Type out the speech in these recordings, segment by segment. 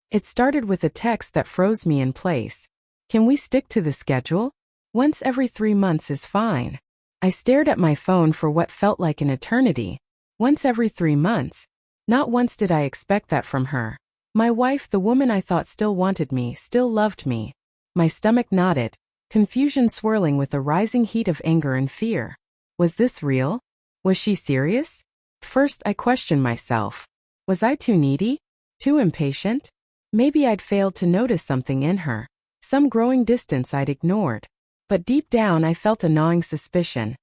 It started with a text that froze me in place. Can we stick to the schedule? Once every 3 months is fine. I stared at my phone for what felt like an eternity. Once every 3 months. Not once did I expect that from her. My wife, the woman I thought still wanted me, still loved me. My stomach knotted, confusion swirling with a rising heat of anger and fear. Was this real? Was she serious? First, I questioned myself. Was I too needy? Too impatient? Maybe I'd failed to notice something in her, some growing distance I'd ignored. But deep down I felt a gnawing suspicion,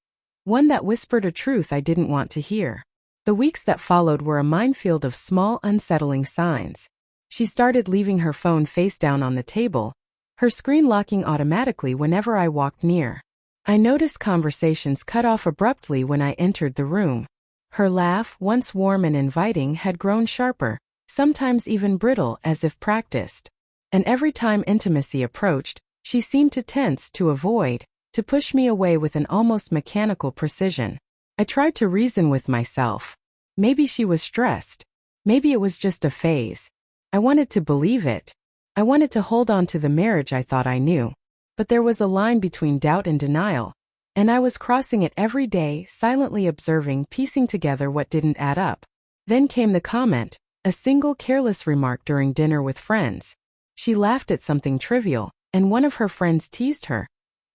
one that whispered a truth I didn't want to hear. The weeks that followed were a minefield of small, unsettling signs. She started leaving her phone face down on the table, her screen locking automatically whenever I walked near. I noticed conversations cut off abruptly when I entered the room. Her laugh, once warm and inviting, had grown sharper, sometimes even brittle as if practiced. And every time intimacy approached, she seemed to tense, to avoid, to push me away with an almost mechanical precision. I tried to reason with myself. Maybe she was stressed. Maybe it was just a phase. I wanted to believe it. I wanted to hold on to the marriage I thought I knew. But there was a line between doubt and denial, and I was crossing it every day, silently observing, piecing together what didn't add up. Then came the comment, a single careless remark during dinner with friends. She laughed at something trivial, and one of her friends teased her,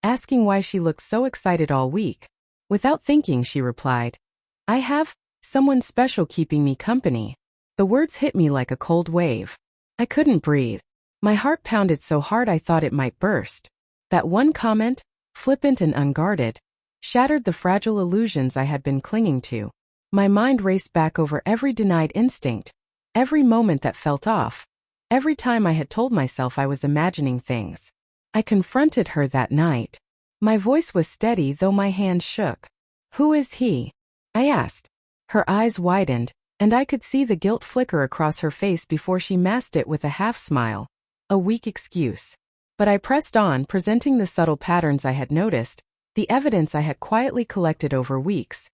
asking why she looked so excited all week. Without thinking, she replied, "I have someone special keeping me company." The words hit me like a cold wave. I couldn't breathe. My heart pounded so hard I thought it might burst. That one comment, flippant and unguarded, shattered the fragile illusions I had been clinging to. My mind raced back over every denied instinct, every moment that felt off, every time I had told myself I was imagining things. I confronted her that night. My voice was steady though my hands shook. "Who is he?" I asked. Her eyes widened, and I could see the guilt flicker across her face before she masked it with a half smile. A weak excuse. But I pressed on, presenting the subtle patterns I had noticed, the evidence I had quietly collected over weeks.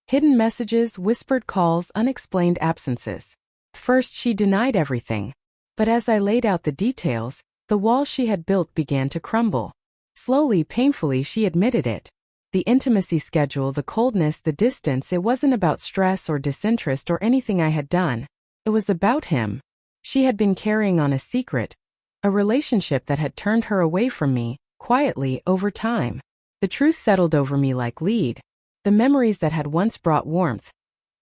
Hidden messages, whispered calls, unexplained absences. First, she denied everything. But as I laid out the details, the walls she had built began to crumble. Slowly, painfully, she admitted it. The intimacy schedule, the coldness, the distance, it wasn't about stress or disinterest or anything I had done. It was about him. She had been carrying on a secret, a relationship that had turned her away from me, quietly, over time. The truth settled over me like lead. The memories that had once brought warmth.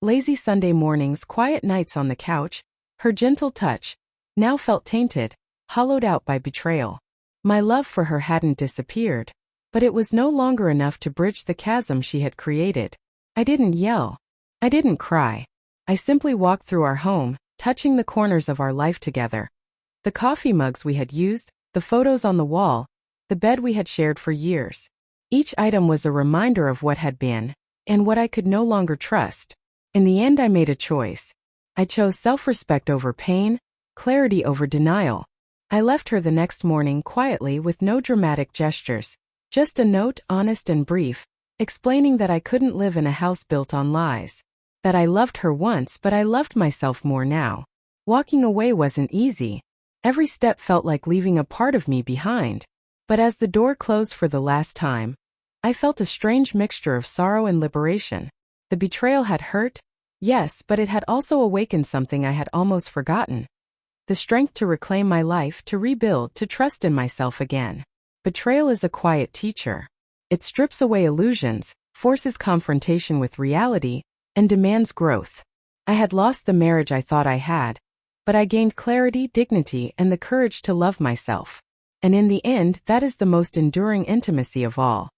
Lazy Sunday mornings, quiet nights on the couch, her gentle touch, now felt tainted, hollowed out by betrayal. My love for her hadn't disappeared, but it was no longer enough to bridge the chasm she had created. I didn't yell. I didn't cry. I simply walked through our home, touching the corners of our life together. The coffee mugs we had used, the photos on the wall, the bed we had shared for years. Each item was a reminder of what had been, and what I could no longer trust. In the end, I made a choice. I chose self-respect over pain, clarity over denial. I left her the next morning quietly with no dramatic gestures, just a note, honest and brief, explaining that I couldn't live in a house built on lies. That I loved her once, but I loved myself more now. Walking away wasn't easy. Every step felt like leaving a part of me behind. But as the door closed for the last time, I felt a strange mixture of sorrow and liberation. The betrayal had hurt, yes, but it had also awakened something I had almost forgotten. The strength to reclaim my life, to rebuild, to trust in myself again. Betrayal is a quiet teacher. It strips away illusions, forces confrontation with reality, and demands growth. I had lost the marriage I thought I had, but I gained clarity, dignity, and the courage to love myself. And in the end, that is the most enduring intimacy of all.